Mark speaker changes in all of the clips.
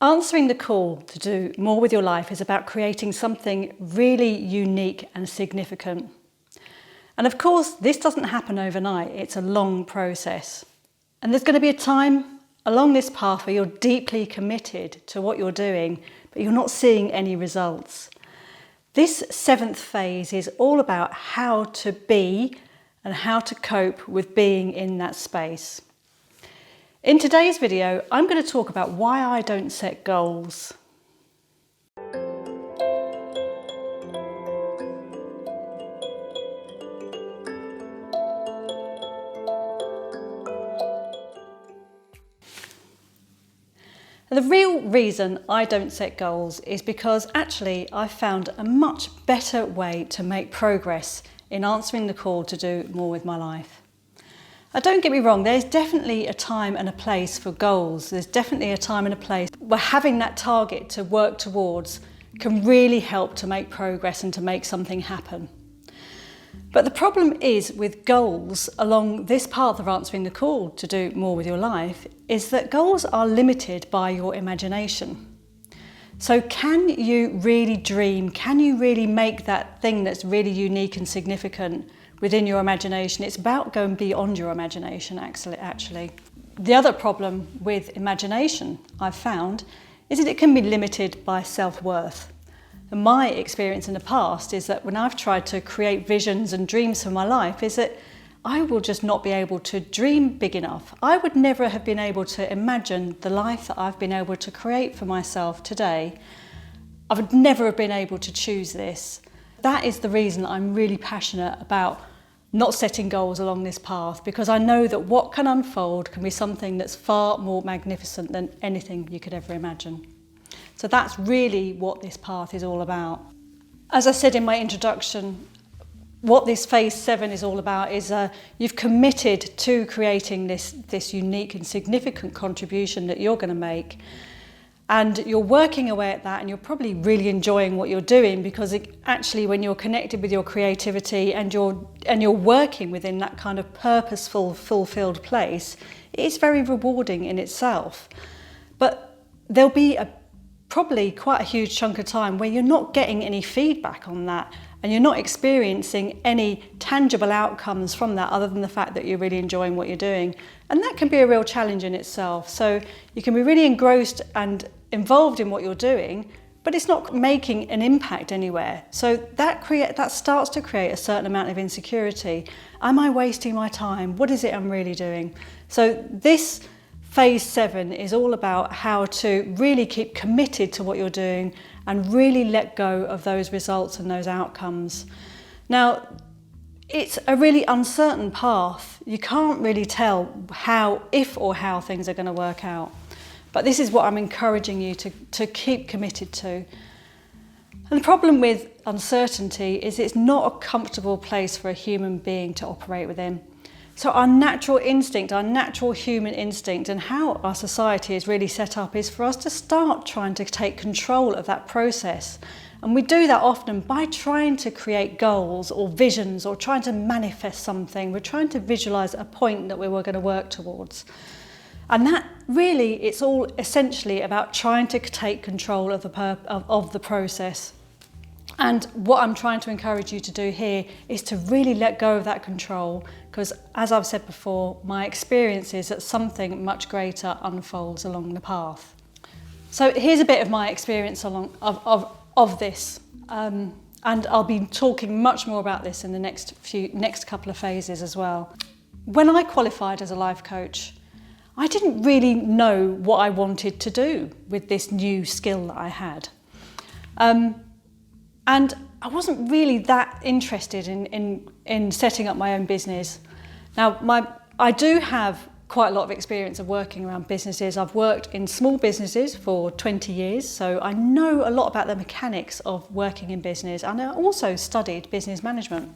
Speaker 1: Answering the call to do more with your life is about creating something really unique and significant. And of course, this doesn't happen overnight. It's a long process. And there's going to be a time along this path where you're deeply committed to what you're doing, but you're not seeing any results. This 7th phase is all about how to be and how to cope with being in that space. In today's video, I'm going to talk about why I don't set goals. The real reason I don't set goals is because actually I found a much better way to make progress in answering the call to do more with my life. Don't get me wrong, there's definitely a time and a place for goals. There's definitely a time and a place where having that target to work towards can really help to make progress and to make something happen. But the problem is with goals along this path of answering the call to do more with your life is that goals are limited by your imagination. So can you really dream? Can you really make that thing that's really unique and significant within your imagination? It's about going beyond your imagination, actually. The other problem with imagination, I've found, is that it can be limited by self-worth. And my experience in the past is that when I've tried to create visions and dreams for my life is that I will just not be able to dream big enough. I would never have been able to imagine the life that I've been able to create for myself today. I would never have been able to choose this. That is the reason I'm really passionate about not setting goals along this path, because I know that what can unfold can be something that's far more magnificent than anything you could ever imagine. So that's really what this path is all about. As I said in my introduction, what this phase 7 is all about is you've committed to creating this unique and significant contribution that you're going to make. And you're working away at that, and you're probably really enjoying what you're doing, because actually when you're connected with your creativity and you're working within that kind of purposeful, fulfilled place, it's very rewarding in itself. But there'll be probably quite a huge chunk of time where you're not getting any feedback on that, and you're not experiencing any tangible outcomes from that other than the fact that you're really enjoying what you're doing. And that can be a real challenge in itself. So you can be really engrossed and involved in what you're doing, but it's not making an impact anywhere. So that starts to create a certain amount of insecurity. Am I wasting my time? What is it I'm really doing? So this phase 7 is all about how to really keep committed to what you're doing and really let go of those results and those outcomes. Now, it's a really uncertain path. You can't really tell if or how things are going to work out. But this is what I'm encouraging you to keep committed to. And the problem with uncertainty is it's not a comfortable place for a human being to operate within. So our natural instinct, our natural human instinct, and how our society is really set up is for us to start trying to take control of that process. And we do that often by trying to create goals or visions or trying to manifest something. We're trying to visualize a point that we were going to work towards. And that really, it's all essentially about trying to take control of the process. And what I'm trying to encourage you to do here is to really let go of that control, because as I've said before, my experience is that something much greater unfolds along the path. So here's a bit of my experience of this, and I'll be talking much more about this in the next couple of phases as well. When I qualified as a life coach, I didn't really know what I wanted to do with this new skill that I had. And I wasn't really that interested in setting up my own business. Now, I do have quite a lot of experience of working around businesses. I've worked in small businesses for 20 years, so I know a lot about the mechanics of working in business, and I also studied business management.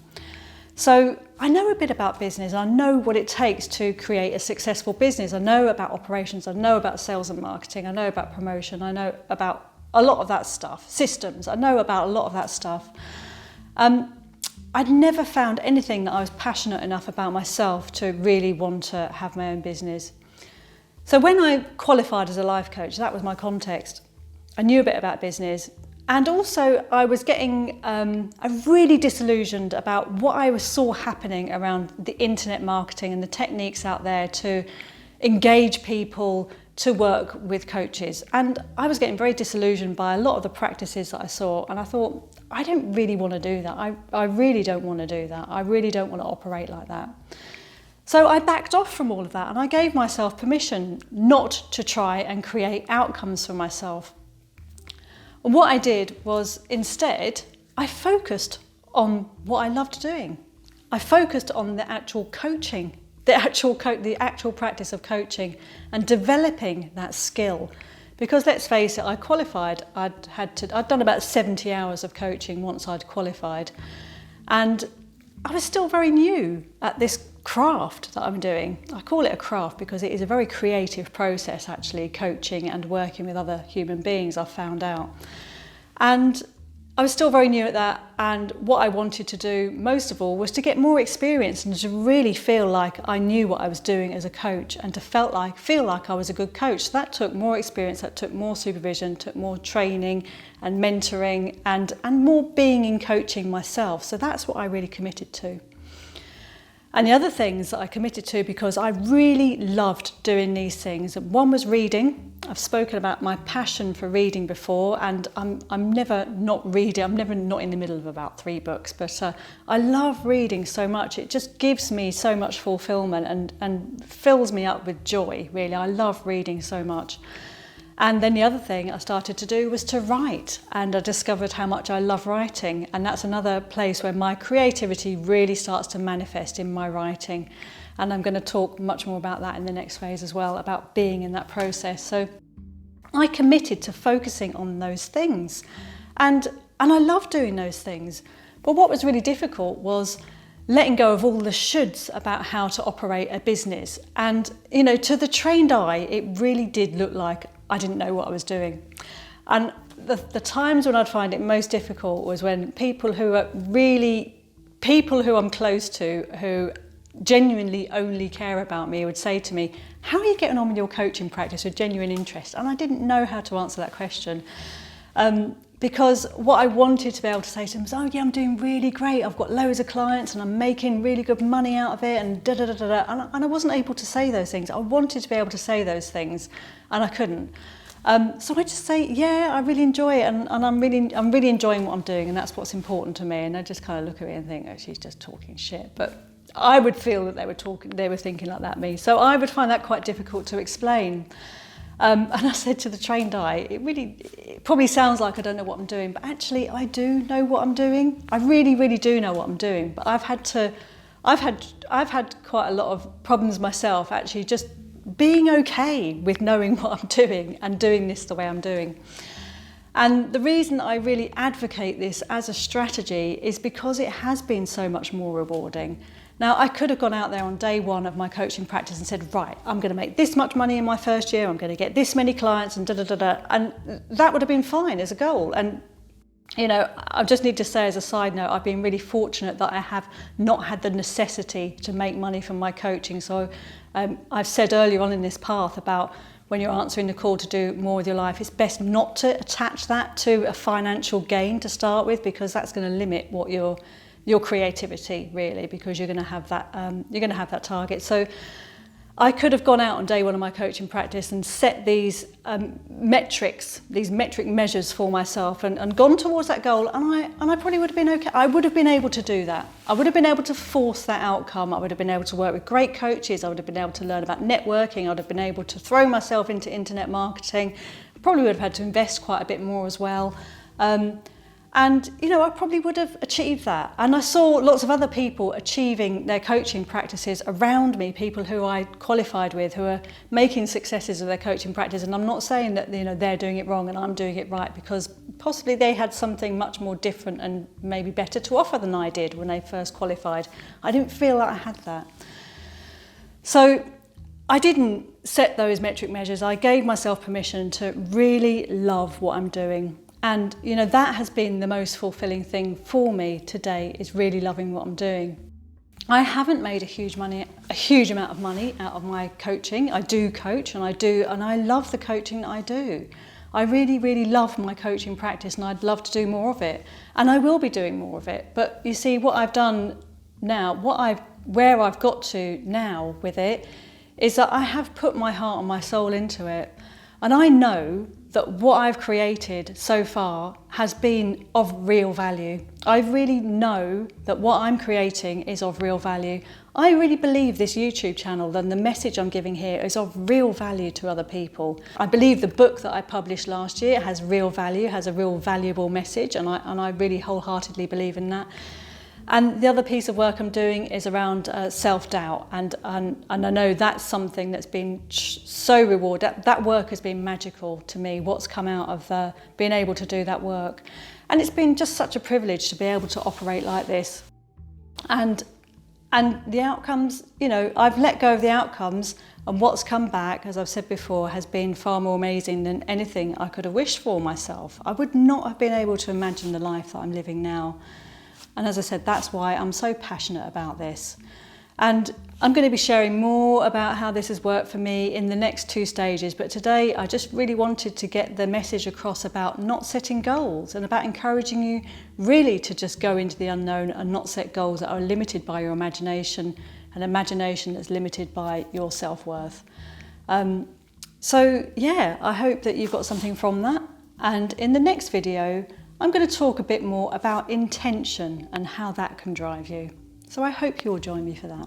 Speaker 1: So I know a bit about business. I know what it takes to create a successful business. I know about operations. I know about sales and marketing. I know about promotion. I know about a lot of that stuff. Systems. I know about a lot of that stuff. I'd never found anything that I was passionate enough about myself to really want to have my own business. So when I qualified as a life coach, that was my context. I knew a bit about business, and also I was getting really disillusioned about what I saw happening around the internet marketing and the techniques out there to engage people to work with coaches. And I was getting very disillusioned by a lot of the practices that I saw, and I thought, I don't really want to do that. I really don't want to do that. I really don't want to operate like that. So I backed off from all of that, and I gave myself permission not to try and create outcomes for myself. And what I did was, instead, I focused on what I loved doing. I focused on the actual coaching, the actual practice of coaching and developing that skill. Because let's face it, I qualified, I'd done about 70 hours of coaching once I'd qualified, and I was still very new at this craft that I'm doing. I call it a craft because it is a very creative process, actually, coaching and working with other human beings, I've found out. And I was still very new at that, and what I wanted to do most of all was to get more experience and to really feel like I knew what I was doing as a coach, and to feel like I was a good coach. So that took more experience, that took more supervision, took more training and mentoring and more being in coaching myself. So that's what I really committed to. And the other things that I committed to, because I really loved doing these things, one was reading. I've spoken about my passion for reading before, and I'm never not reading. I'm never not in the middle of about 3 books, but I love reading so much. It just gives me so much fulfillment and fills me up with joy, really. I love reading so much. And then the other thing I started to do was to write, and I discovered how much I love writing, and that's another place where my creativity really starts to manifest in my writing. And I'm going to talk much more about that in the next phase as well, about being in that process. So I committed to focusing on those things, and I love doing those things. But what was really difficult was letting go of all the shoulds about how to operate a business. And, you know, to the trained eye, it really did look like I didn't know what I was doing. And the times when I'd find it most difficult was when people who I'm close to, who genuinely only care about me, would say to me, how are you getting on with your coaching practice with genuine interest? And I didn't know how to answer that question. Because what I wanted to be able to say to them was, oh yeah, I'm doing really great. I've got loads of clients and I'm making really good money out of it, and da-da-da-da-da. And I wasn't able to say those things. I wanted to be able to say those things, and I couldn't. So I just say, yeah, I really enjoy it, and I'm really enjoying what I'm doing, and that's what's important to me. And they just kind of look at me and think, oh, she's just talking shit. But I would feel that they were thinking like that me. So I would find that quite difficult to explain. And I said to the trained eye, it probably sounds like I don't know what I'm doing, but actually I do know what I'm doing. I really, really do know what I'm doing. But I've had quite a lot of problems myself, actually, just being okay with knowing what I'm doing and doing this the way I'm doing. And the reason I really advocate this as a strategy is because it has been so much more rewarding. Now, I could have gone out there on day one of my coaching practice and said, right, I'm going to make this much money in my first year, I'm going to get this many clients, and da-da-da-da, and that would have been fine as a goal. And, you know, I just need to say as a side note, I've been really fortunate that I have not had the necessity to make money from my coaching. So I've said earlier on in this path about when you're answering the call to do more with your life, it's best not to attach that to a financial gain to start with, because that's going to limit what your creativity, really, because you're going to have that target. So I could have gone out on day one of my coaching practice and set these metric measures for myself and gone towards that goal, and I probably would have been okay. I would have been able to do that. I would have been able to force that outcome. I would have been able to work with great coaches. I would have been able to learn about networking. I would have been able to throw myself into internet marketing. I probably would have had to invest quite a bit more as well. And, you know, I probably would have achieved that. And I saw lots of other people achieving their coaching practices around me, people who I qualified with, who are making successes of their coaching practice. And I'm not saying that, you know, they're doing it wrong and I'm doing it right, because possibly they had something much more different and maybe better to offer than I did when they first qualified. I didn't feel like I had that. So I didn't set those metric measures. I gave myself permission to really love what I'm doing. And, you know, that has been the most fulfilling thing for me today, is really loving what I'm doing. I haven't made a huge amount of money out of my coaching. I do coach and I love the coaching that I do. I really, really love my coaching practice and I'd love to do more of it. And I will be doing more of it. But you see, what I've done now, where I've got to now with it, is that I have put my heart and my soul into it. And I know that what I've created so far has been of real value. I really know that what I'm creating is of real value. I really believe this YouTube channel and the message I'm giving here is of real value to other people. I believe the book that I published last year has real value, has a real valuable message, and I really wholeheartedly believe in that. And the other piece of work I'm doing is around self-doubt, and I know that's something that's been so rewarding. That work has been magical to me, what's come out of being able to do that work. And it's been just such a privilege to be able to operate like this. And the outcomes, you know, I've let go of the outcomes, and what's come back, as I've said before, has been far more amazing than anything I could have wished for myself. I would not have been able to imagine the life that I'm living now. And as I said, that's why I'm so passionate about this. And I'm going to be sharing more about how this has worked for me in the next 2 stages. But today I just really wanted to get the message across about not setting goals and about encouraging you really to just go into the unknown and not set goals that are limited by your imagination, an imagination that's limited by your self-worth. So yeah, I hope that you've got something from that. And in the next video, I'm going to talk a bit more about intention and how that can drive you. So I hope you'll join me for that.